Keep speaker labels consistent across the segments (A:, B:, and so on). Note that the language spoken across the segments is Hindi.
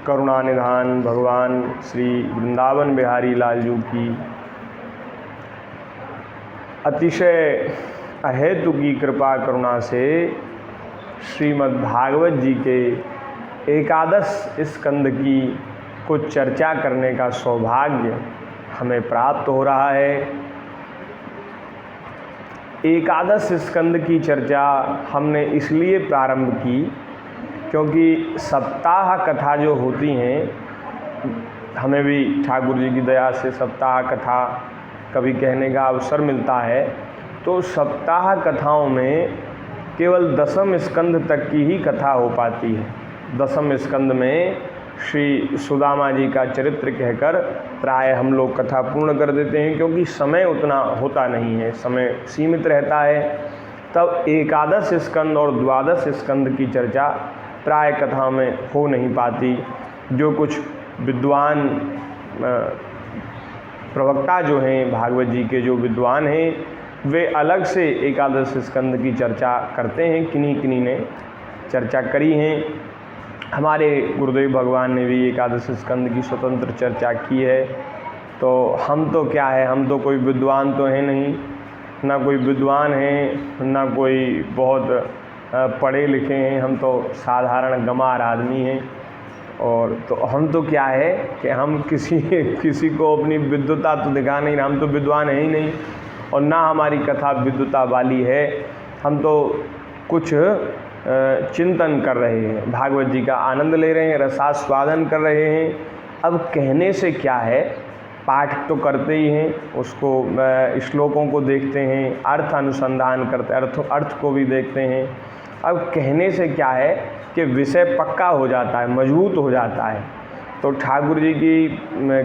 A: करुणा निधान भगवान श्री वृंदावन बिहारी लाल जी की अतिशय अहेतु की कृपा करुणा से श्रीमद् भागवत जी के एकादश स्कंद की कुछ चर्चा करने का सौभाग्य हमें प्राप्त हो रहा है। एकादश स्कंद की चर्चा हमने इसलिए प्रारंभ की क्योंकि सप्ताह कथा जो होती हैं, हमें भी ठाकुर जी की दया से सप्ताह कथा कभी कहने का अवसर मिलता है, तो सप्ताह कथाओं में केवल दसम स्कंद तक की ही कथा हो पाती है। दसम स्कंद में श्री सुदामा जी का चरित्र कहकर प्राय हम लोग कथा पूर्ण कर देते हैं, क्योंकि समय उतना होता नहीं है, समय सीमित रहता है। तब एकादश स्कंद और द्वादश स्कंद की चर्चा प्राय कथा में हो नहीं पाती। जो कुछ विद्वान प्रवक्ता जो हैं, भागवत जी के जो विद्वान हैं, वे अलग से एकादश स्कंद की चर्चा करते हैं। किन्हीं ने चर्चा करी हैं। हमारे गुरुदेव भगवान ने भी एकादश स्कंद की स्वतंत्र चर्चा की है। तो हम तो क्या है, हम तो कोई विद्वान तो हैं नहीं, ना कोई विद्वान हैं, ना कोई बहुत पढ़े लिखे हैं, हम तो साधारण गंवार आदमी हैं। और तो हम तो क्या है कि हम किसी को अपनी विद्वता तो दिखा नहीं, हम तो विद्वान हैं ही नहीं, और ना हमारी कथा विद्वता वाली है। हम तो कुछ चिंतन कर रहे हैं, भागवत जी का आनंद ले रहे हैं, रसास्वादन कर रहे हैं। अब कहने से क्या है, पाठ तो करते ही हैं, उसको श्लोकों को देखते हैं, अर्थ अनुसंधान करते, अर्थ को भी देखते हैं। अब कहने से क्या है कि विषय पक्का हो जाता है, मजबूत हो जाता है। तो ठाकुर जी की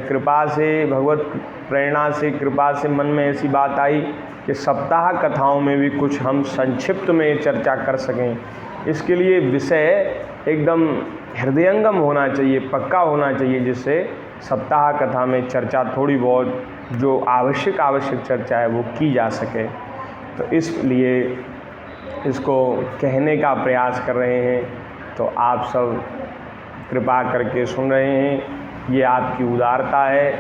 A: कृपा से, भगवत प्रेरणा से, कृपा से मन में ऐसी बात आई कि सप्ताह कथाओं में भी कुछ हम संक्षिप्त में चर्चा कर सकें। इसके लिए विषय एकदम हृदयंगम होना चाहिए, पक्का होना चाहिए, जिससे सप्ताह कथा में चर्चा थोड़ी बहुत जो आवश्यक चर्चा है वो की जा सके। तो इसलिए इसको कहने का प्रयास कर रहे हैं। तो आप सब कृपा करके सुन रहे हैं, ये आपकी उदारता है,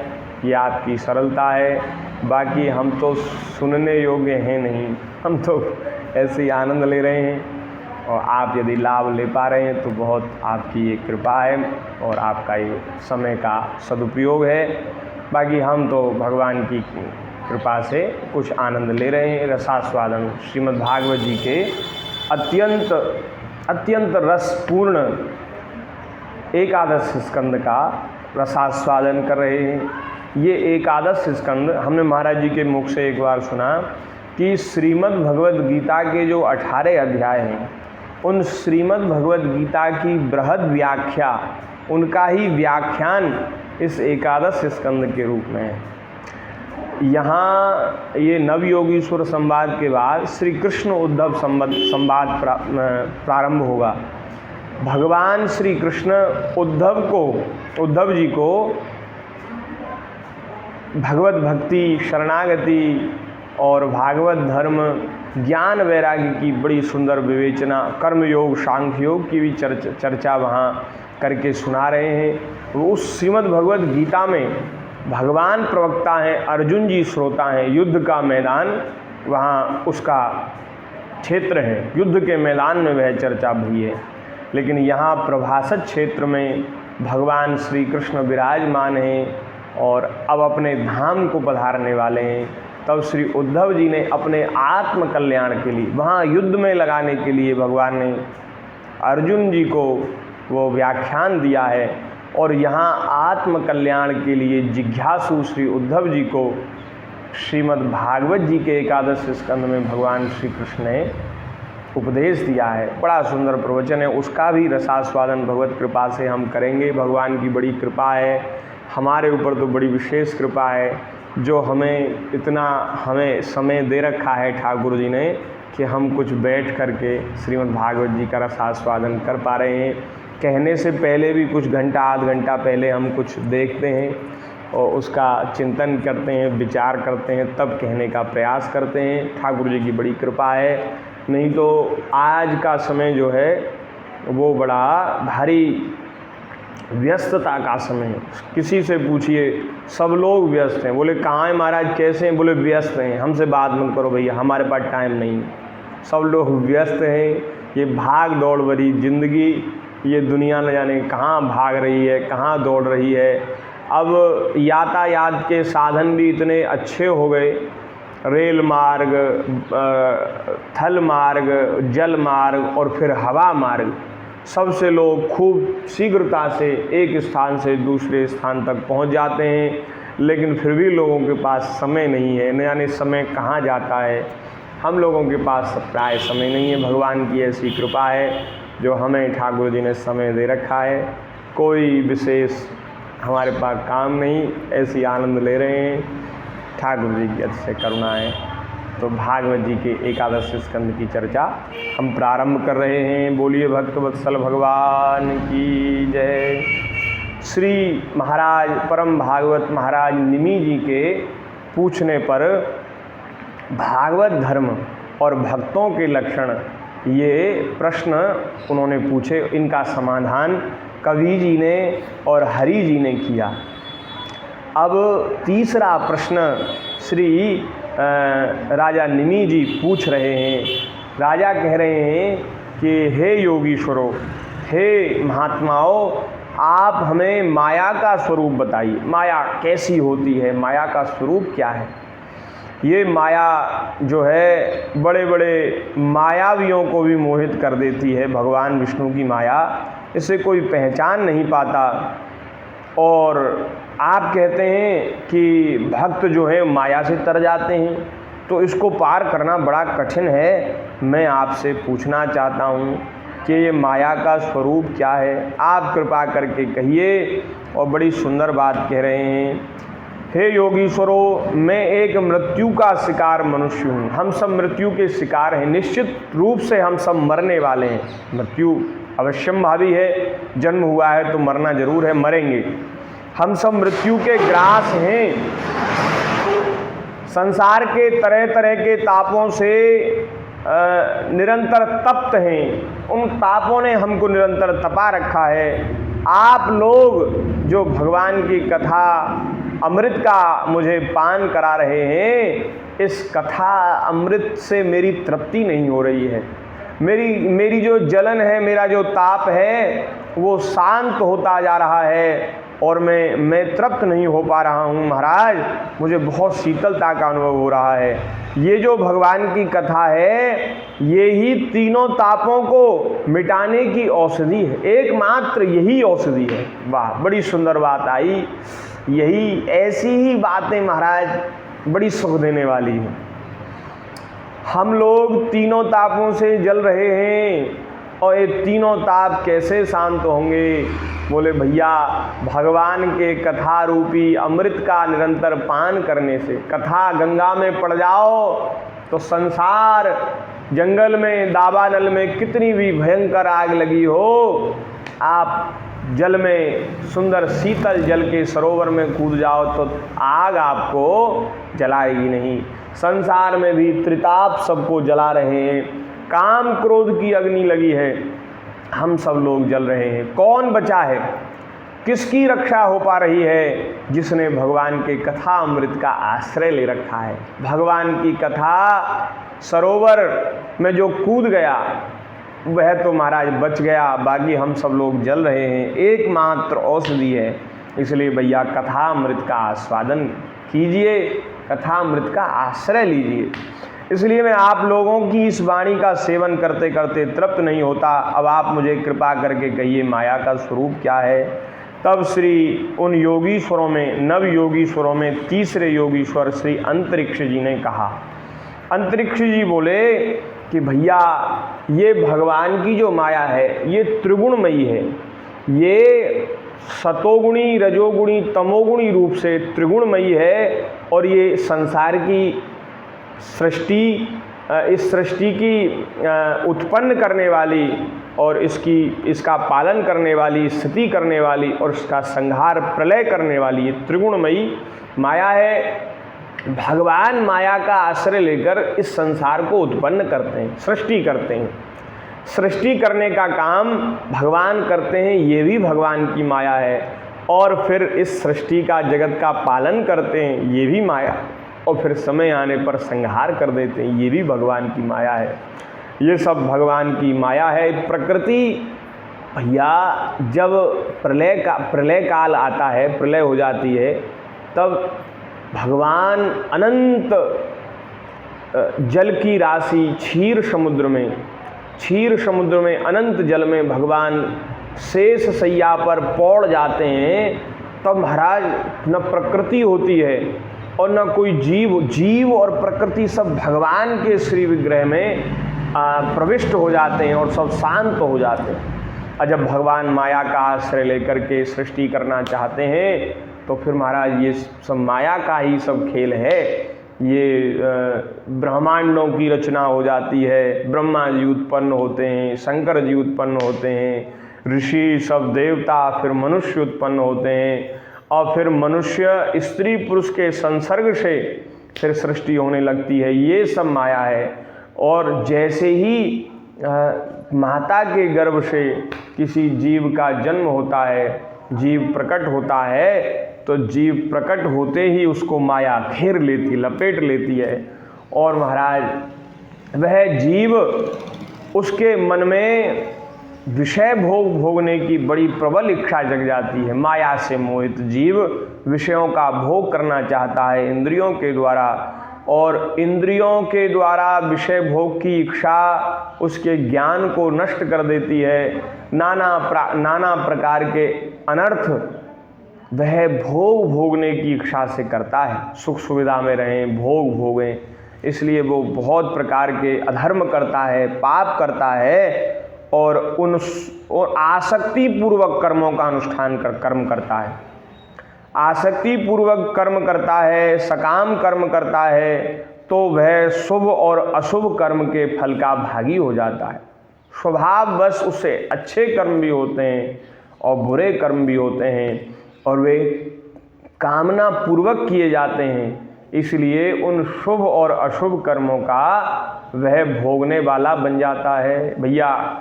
A: ये आपकी सरलता है। बाकी हम तो सुनने योग्य हैं नहीं, हम तो ऐसे ही आनंद ले रहे हैं। और आप यदि लाभ ले पा रहे हैं तो बहुत आपकी ये कृपा है और आपका ये समय का सदुपयोग है। बाकी हम तो भगवान की कृपा से कुछ आनंद ले रहे हैं। रसास्वादन श्रीमद् भागवत जी के अत्यंत रसपूर्ण एकादश स्कंद का रसास्वादन कर रहे हैं। ये एकादश स्कंद हमने महाराज जी के मुख से एक बार सुना कि श्रीमद् भगवद गीता के जो 18 अध्याय हैं, उन श्रीमद् भगवद गीता की बृहद व्याख्या, उनका ही व्याख्यान इस एकादश स्कंद के रूप में है। यहाँ ये नवयोगीश्वर संवाद के बाद श्री कृष्ण उद्धव संवाद प्रारंभ होगा। भगवान श्री कृष्ण उद्धव जी को भगवत भक्ति, शरणागति और भागवत धर्म, ज्ञान वैराग्य की बड़ी सुंदर विवेचना, कर्मयोग, सांख्य योग की भी चर्चा वहाँ करके सुना रहे हैं। उस श्रीमद् भगवत गीता में भगवान प्रवक्ता हैं, अर्जुन जी श्रोता हैं। युद्ध का मैदान वहाँ उसका क्षेत्र है, युद्ध के मैदान में वह चर्चा हुई है। लेकिन यहाँ प्रभासत क्षेत्र में भगवान श्री कृष्ण विराजमान हैं और अब अपने धाम को पधारने वाले हैं। तब श्री उद्धव जी ने अपने आत्म कल्याण के लिए, वहाँ युद्ध में लगाने के लिए भगवान ने अर्जुन जी को वो व्याख्यान दिया है। और यहाँ आत्म कल्याण के लिए जिज्ञासु श्री उद्धव जी को श्रीमद् भागवत जी के एकादश स्कंद में भगवान श्री कृष्ण ने उपदेश दिया है। बड़ा सुंदर प्रवचन है, उसका भी रसास्वादन भगवत कृपा से हम करेंगे। भगवान की बड़ी कृपा है, हमारे ऊपर तो बड़ी विशेष कृपा है, जो हमें समय दे रखा है ठाकुर जी ने कि हम कुछ बैठ करके श्रीमद् भागवत जी का रसास्वादन कर पा रहे हैं। कहने से पहले भी कुछ घंटा, आध घंटा पहले हम कुछ देखते हैं और उसका चिंतन करते हैं, विचार करते हैं, तब कहने का प्रयास करते हैं। ठाकुर जी की बड़ी कृपा है। नहीं तो आज का समय जो है वो बड़ा भारी व्यस्तता का समय है। किसी से पूछिए, सब लोग व्यस्त हैं। बोले कहाँ हैं महाराज, कैसे हैं? बोले व्यस्त हैं, हमसे बात मत करो भैया, हमारे पास टाइम नहीं। सब लोग व्यस्त हैं। ये भाग दौड़ भरी ज़िंदगी, ये दुनिया न जाने कहाँ भाग रही है, कहाँ दौड़ रही है। अब यातायात के साधन भी इतने अच्छे हो गए, रेल मार्ग, थल मार्ग, जल मार्ग और फिर हवा मार्ग, सबसे लोग खूब शीघ्रता से एक स्थान से दूसरे स्थान तक पहुंच जाते हैं। लेकिन फिर भी लोगों के पास समय नहीं है, न जाने समय कहाँ जाता है। हम लोगों के पास प्राय समय नहीं है। भगवान की ऐसी कृपा है जो हमें ठाकुर जी ने समय दे रखा है। कोई विशेष हमारे पास काम नहीं, ऐसी आनंद ले रहे हैं। ठाकुर जी की अच्छी करुणा है। तो भागवत जी के एकादश स्कंद की चर्चा हम प्रारंभ कर रहे हैं। बोलिए भक्त वत्सल भगवान की जय। श्री महाराज परम भागवत महाराज निमि जी के पूछने पर भागवत धर्म और भक्तों के लक्षण, ये प्रश्न उन्होंने पूछे। इनका समाधान कवि जी ने और हरि जी ने किया। अब तीसरा प्रश्न श्री राजा निमि जी पूछ रहे हैं। राजा कह रहे हैं कि हे योगीश्वरों, हे महात्माओं, आप हमें माया का स्वरूप बताइए। माया कैसी होती है, माया का स्वरूप क्या है? ये माया जो है बड़े बड़े मायावियों को भी मोहित कर देती है। भगवान विष्णु की माया, इसे कोई पहचान नहीं पाता। और आप कहते हैं कि भक्त जो है माया से तर जाते हैं, तो इसको पार करना बड़ा कठिन है। मैं आपसे पूछना चाहता हूँ कि ये माया का स्वरूप क्या है, आप कृपा करके कहिए। और बड़ी सुंदर बात कह रहे हैं, हे योगीश्वरों, मैं एक मृत्यु का शिकार मनुष्य हूँ। हम सब मृत्यु के शिकार हैं, निश्चित रूप से हम सब मरने वाले हैं। मृत्यु अवश्यंभावी है, जन्म हुआ है तो मरना जरूर है, मरेंगे। हम सब मृत्यु के ग्रास हैं। संसार के तरह तरह के तापों से निरंतर तप्त हैं। उन तापों ने हमको निरंतर तपा रखा है। आप लोग जो भगवान की कथा अमृत का मुझे पान करा रहे हैं, इस कथा अमृत से मेरी तृप्ति नहीं हो रही है। मेरी जो जलन है, मेरा जो ताप है, वो शांत होता जा रहा है और मैं तृप्त नहीं हो पा रहा हूँ महाराज। मुझे बहुत शीतलता का अनुभव हो रहा है। ये जो भगवान की कथा है, ये ही तीनों तापों को मिटाने की औषधि है, एकमात्र यही औषधि है। वाह, बड़ी सुंदर बात आई। यही ऐसी ही बातें महाराज बड़ी सुख देने वाली हैं। हम लोग तीनों तापों से जल रहे हैं और ये तीनों ताप कैसे शांत होंगे? बोले भैया, भगवान के कथा रूपी अमृत का निरंतर पान करने से। कथा गंगा में पड़ जाओ तो संसार जंगल में, दावानल में कितनी भी भयंकर आग लगी हो, आप जल में, सुंदर शीतल जल के सरोवर में कूद जाओ तो आग आपको जलाएगी नहीं। संसार में भी त्रिताप सबको जला रहे हैं। काम क्रोध की अग्नि लगी है, हम सब लोग जल रहे हैं। कौन बचा है? किसकी रक्षा हो पा रही है? जिसने भगवान के कथा अमृत का आश्रय ले रखा है। भगवान की कथा सरोवर में जो कूद गया वह तो महाराज बच गया, बाकी हम सब लोग जल रहे हैं। एकमात्र औषधि है। इसलिए भैया कथा अमृत का आस्वादन कीजिए, कथा अमृत का आश्रय लीजिए। इसलिए मैं आप लोगों की इस वाणी का सेवन करते करते तृप्त नहीं होता। अब आप मुझे कृपा करके कहिए माया का स्वरूप क्या है? तब श्री उन योगीश्वरों में, नव योगीश्वरों में तीसरे योगीश्वर श्री अंतरिक्ष जी ने कहा। अंतरिक्ष जी बोले कि भैया, ये भगवान की जो माया है, ये त्रिगुणमयी है। ये सतोगुणी, रजोगुणी, तमोगुणी रूप से त्रिगुणमयी है। और ये संसार की सृष्टि, इस सृष्टि की उत्पन्न करने वाली और इसका पालन करने वाली, स्थिति करने वाली और इसका संहार प्रलय करने वाली ये त्रिगुणमयी माया है। भगवान माया का आश्रय लेकर इस संसार को उत्पन्न करते हैं, सृष्टि करते हैं। सृष्टि करने का काम भगवान करते हैं, ये भी भगवान की माया है, और फिर इस सृष्टि का जगत का पालन करते हैं, ये भी माया, और फिर समय आने पर संहार कर देते हैं, ये भी भगवान की माया है। ये सब भगवान की माया है। प्रकृति भैया जब प्रलय काल आता है, प्रलय हो जाती है, तब भगवान अनंत जल की राशि क्षीर समुद्र में अनंत जल में भगवान शेष शैया पर पौड़ जाते हैं। तब महाराज न प्रकृति होती है और न कोई जीव और प्रकृति सब भगवान के श्री विग्रह में प्रविष्ट हो जाते हैं और सब शांत हो जाते हैं। और जब भगवान माया का आश्रय लेकर के सृष्टि करना चाहते हैं तो फिर महाराज ये सब माया का ही सब खेल है। ये ब्रह्मांडों की रचना हो जाती है, ब्रह्मा जी उत्पन्न होते हैं, शंकर जी उत्पन्न होते हैं, ऋषि सब देवता, फिर मनुष्य उत्पन्न होते हैं, और फिर मनुष्य स्त्री पुरुष के संसर्ग से फिर सृष्टि होने लगती है। ये सब माया है। और जैसे ही माता के गर्भ से किसी जीव का जन्म होता है, जीव प्रकट होता है, तो जीव प्रकट होते ही उसको माया घेर लेती, लपेट लेती है। और महाराज वह जीव, उसके मन में विषय भोगने की बड़ी प्रबल इच्छा जग जाती है। माया से मोहित जीव विषयों का भोग करना चाहता है इंद्रियों के द्वारा, और इंद्रियों के द्वारा विषय भोग की इच्छा उसके ज्ञान को नष्ट कर देती है। नाना प्रकार के अनर्थ वह भोगने की इच्छा से करता है। सुख सुविधा में रहें, भोग भोगें, इसलिए वो बहुत प्रकार के अधर्म करता है, पाप करता है, और आसक्ति पूर्वक कर्मों का अनुष्ठान कर्म करता है। आसक्ति पूर्वक कर्म करता है, सकाम कर्म करता है, तो वह शुभ और अशुभ कर्म के फल का भागी हो जाता है। स्वभाववश उससे अच्छे कर्म भी होते हैं और बुरे कर्म भी होते हैं, और वे कामना पूर्वक किए जाते हैं। इसलिए उन शुभ और अशुभ कर्मों का वह भोगने वाला बन जाता है। भैया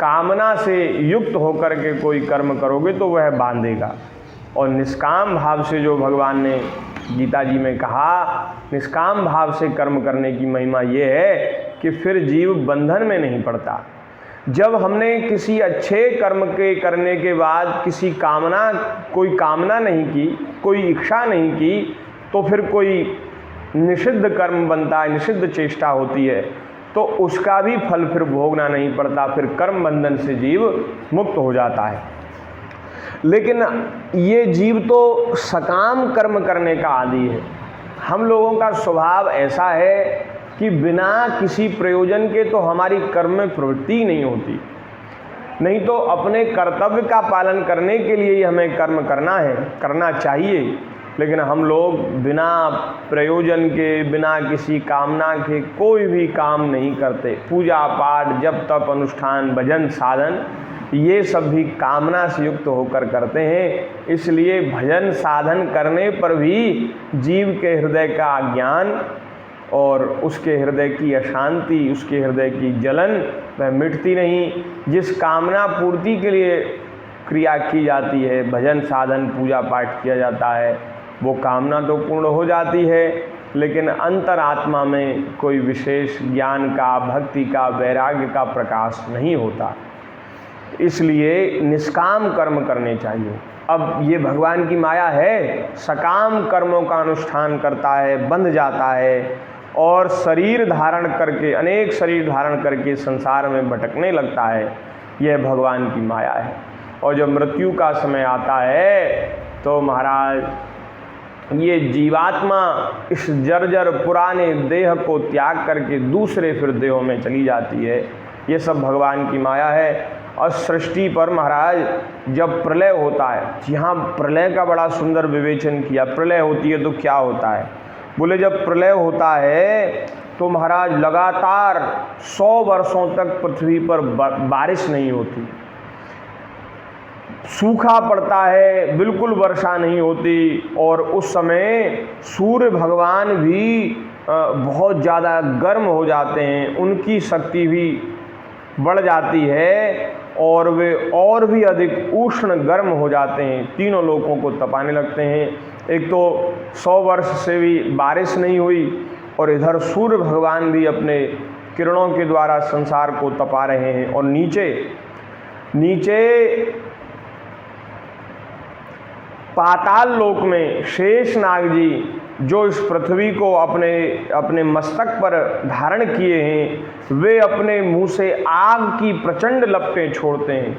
A: कामना से युक्त होकर के कोई कर्म करोगे तो वह बांधेगा, और निष्काम भाव से, जो भगवान ने गीता जी में कहा, निष्काम भाव से कर्म करने की महिमा ये है कि फिर जीव बंधन में नहीं पड़ता। जब हमने किसी अच्छे कर्म के करने के बाद कोई कामना नहीं की, कोई इच्छा नहीं की, तो फिर कोई निषिद्ध कर्म बनता है, निषिद्ध चेष्टा होती है, तो उसका भी फल फिर भोगना नहीं पड़ता, फिर कर्म बंधन से जीव मुक्त हो जाता है। लेकिन ये जीव तो सकाम कर्म करने का आदी है। हम लोगों का स्वभाव ऐसा है कि बिना किसी प्रयोजन के तो हमारी कर्म में प्रवृत्ति ही नहीं होती। नहीं तो अपने कर्तव्य का पालन करने के लिए ही हमें कर्म करना है, करना चाहिए, लेकिन हम लोग बिना प्रयोजन के, बिना किसी कामना के कोई भी काम नहीं करते। पूजा पाठ, जप तप, अनुष्ठान, भजन साधन, ये सब भी कामना से युक्त होकर करते हैं। इसलिए भजन साधन करने पर भी जीव के हृदय का अज्ञान और उसके हृदय की अशांति, उसके हृदय की जलन वह मिटती नहीं। जिस कामना पूर्ति के लिए क्रिया की जाती है, भजन साधन पूजा पाठ किया जाता है, वो कामना तो पूर्ण हो जाती है, लेकिन अंतरात्मा में कोई विशेष ज्ञान का, भक्ति का, वैराग्य का प्रकाश नहीं होता। इसलिए निष्काम कर्म करने चाहिए। अब ये भगवान की माया है, सकाम कर्मों का अनुष्ठान करता है, बंध जाता है, और शरीर धारण करके, अनेक शरीर धारण करके संसार में भटकने लगता है। यह भगवान की माया है। और जब मृत्यु का समय आता है तो महाराज ये जीवात्मा इस जर्जर पुराने देह को त्याग करके दूसरे फिर देहों में चली जाती है। ये सब भगवान की माया है। और सृष्टि पर महाराज जब प्रलय होता है, यहाँ प्रलय का बड़ा सुंदर विवेचन किया। प्रलय होती है तो क्या होता है? बोले जब प्रलय होता है तो महाराज लगातार 100 वर्षों तक पृथ्वी पर बारिश नहीं होती, सूखा पड़ता है, बिल्कुल वर्षा नहीं होती। और उस समय सूर्य भगवान भी बहुत ज़्यादा गर्म हो जाते हैं, उनकी शक्ति भी बढ़ जाती है और वे और भी अधिक उष्ण गर्म हो जाते हैं, तीनों लोगों को तपाने लगते हैं। एक तो 100 वर्ष से भी बारिश नहीं हुई और इधर सूर्य भगवान भी अपने किरणों के द्वारा संसार को तपा रहे हैं। और नीचे पाताल लोक में शेषनाग जी जो इस पृथ्वी को अपने मस्तक पर धारण किए हैं, वे अपने मुंह से आग की प्रचंड लपटें छोड़ते हैं।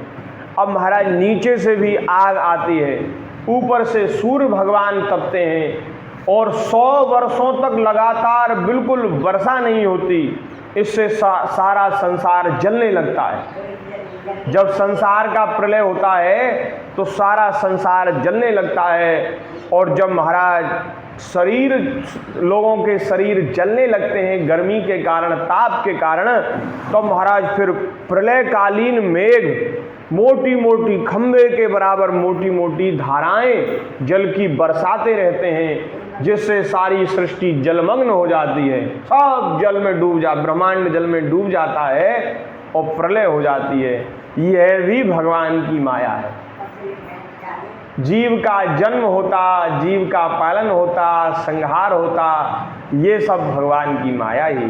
A: अब महाराज नीचे से भी आग आती है, ऊपर से सूर्य भगवान तपते हैं और 100 वर्षों तक लगातार बिल्कुल वर्षा नहीं होती। इससे सारा संसार जलने लगता है। जब संसार का प्रलय होता है तो सारा संसार जलने लगता है। और जब महाराज लोगों के शरीर जलने लगते हैं गर्मी के कारण, ताप के कारण, तो महाराज फिर प्रलयकालीन मेघ मोटी मोटी खंभे के बराबर मोटी मोटी धाराएं जल की बरसाते रहते हैं, जिससे सारी सृष्टि जलमग्न हो जाती है। सब जल में ब्रह्मांड जल में डूब जाता है और प्रलय हो जाती है। यह भी भगवान की माया है। जीव का जन्म होता, जीव का पालन होता, संहार होता, ये सब भगवान की माया ही।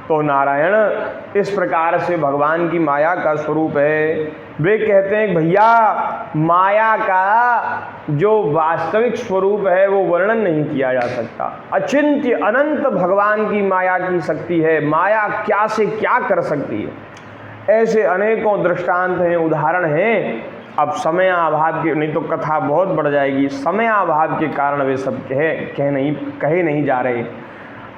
A: तो नारायण इस प्रकार से भगवान की माया का स्वरूप है। वे कहते हैं भैया माया का जो वास्तविक स्वरूप है वो वर्णन नहीं किया जा सकता। अचिंत्य अनंत भगवान की माया की शक्ति है। माया क्या से क्या कर सकती है। ऐसे अनेकों दृष्टांत हैं, उदाहरण हैं। अब समय अभाव के, नहीं तो कथा बहुत बढ़ जाएगी, समय अभाव के कारण वे सब कहे नहीं जा रहे।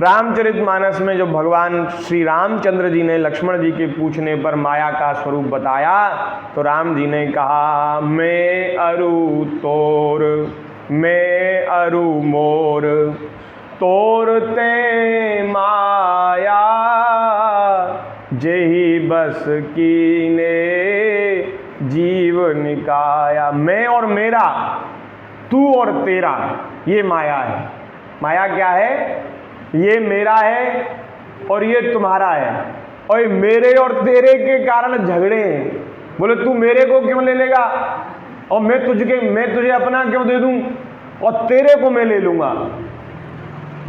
A: रामचरितमानस में जो भगवान श्री रामचंद्र जी ने लक्ष्मण जी के पूछने पर माया का स्वरूप बताया, तो राम जी ने कहा मैं अरु तोर, मैं अरु मोर, तोरते माया जेहि बस कीने जीव निकाया। मैं और मेरा, तू और तेरा, ये माया है। माया क्या है? ये मेरा है और ये तुम्हारा है, और ये मेरे और तेरे के कारण झगड़े हैं। बोले तू मेरे को क्यों ले लेगा और मैं तुझे अपना क्यों दे दूं, और तेरे को मैं ले लूंगा।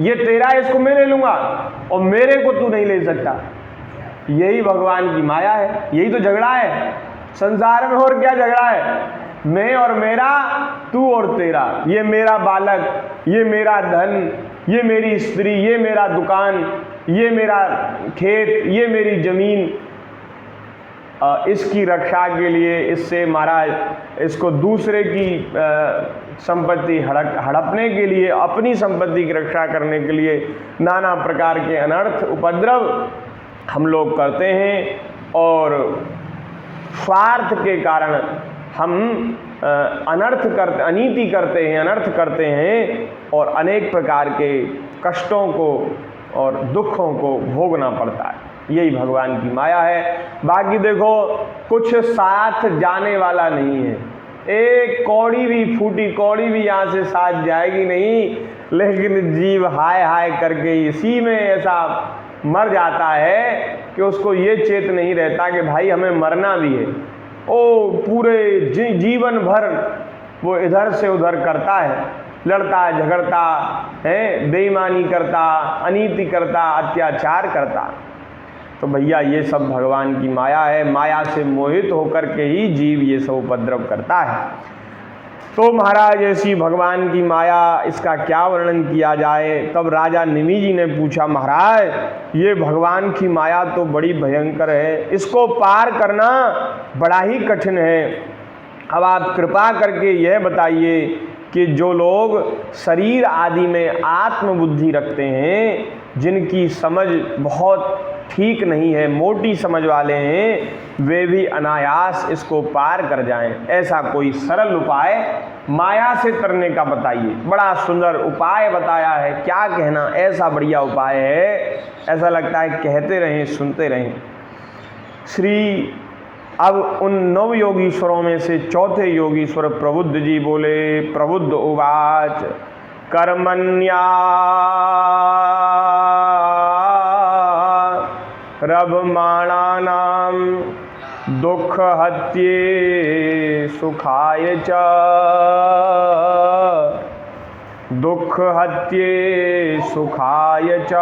A: ये तेरा है, इसको मैं ले लूंगा और मेरे को तू नहीं ले सकता। यही भगवान की माया है, यही तो झगड़ा है संसार में। और क्या झगड़ा है? मैं और मेरा, तू और तेरा। ये मेरा बालक, ये मेरा धन, ये मेरी स्त्री, ये मेरा दुकान, ये मेरा खेत, ये मेरी जमीन। इसकी रक्षा के लिए, इससे महाराज इसको दूसरे की संपत्ति हड़पने के लिए, अपनी संपत्ति की रक्षा करने के लिए नाना प्रकार के अनर्थ उपद्रव हम लोग करते हैं। और स्वार्थ के कारण हम अनीति करते हैं, अनर्थ करते हैं और अनेक प्रकार के कष्टों को और दुखों को भोगना पड़ता है। यही भगवान की माया है। बाकी देखो कुछ साथ जाने वाला नहीं है। एक कौड़ी भी, फूटी कौड़ी भी यहाँ से साथ जाएगी नहीं, लेकिन जीव हाय हाय करके इसी में ऐसा मर जाता है कि उसको ये चेत नहीं रहता कि भाई हमें मरना भी है। ओ पूरे जीवन भर वो इधर से उधर करता है, लड़ता झगड़ता है, बेईमानी करता, अनीति करता, अत्याचार करता। तो भैया ये सब भगवान की माया है। माया से मोहित होकर के ही जीव ये सब उपद्रव करता है। तो महाराज ऐसी भगवान की माया, इसका क्या वर्णन किया जाए। तब राजा निमि जी ने पूछा महाराज ये भगवान की माया तो बड़ी भयंकर है, इसको पार करना बड़ा ही कठिन है। अब आप कृपा करके यह बताइए कि जो लोग शरीर आदि में आत्मबुद्धि रखते हैं, जिनकी समझ बहुत ठीक नहीं है, मोटी समझ वाले हैं, वे भी अनायास इसको पार कर जाएं। ऐसा कोई सरल उपाय माया से तरने का बताइए। बड़ा सुंदर उपाय बताया है, क्या कहना, ऐसा बढ़िया उपाय है, ऐसा लगता है कहते रहें, सुनते रहें। अब उन 9 योगीश्वरों में से चौथे योगीश्वर प्रबुद्ध जी बोले। प्रबुद्ध उवाच कर्मण्या रभमाणानां दुःखहत्ये सुखाय च दुःखहत्ये सुखाय च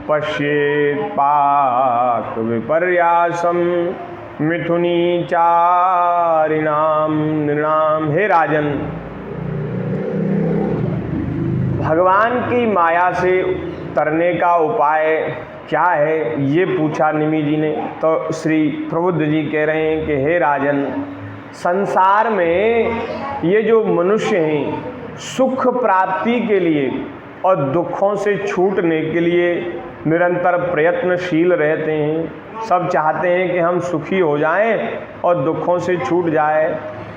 A: पश्येत् पाक विपर्यासं मिथुनीचारिणां नृणां। हे राजन, भगवान की माया से तरने का उपाय क्या है, ये पूछा निमि जी ने। तो श्री प्रबुद्ध जी कह रहे हैं कि हे राजन, संसार में ये जो मनुष्य हैं सुख प्राप्ति के लिए और दुखों से छूटने के लिए निरंतर प्रयत्नशील रहते हैं। सब चाहते हैं कि हम सुखी हो जाएं और दुखों से छूट जाए।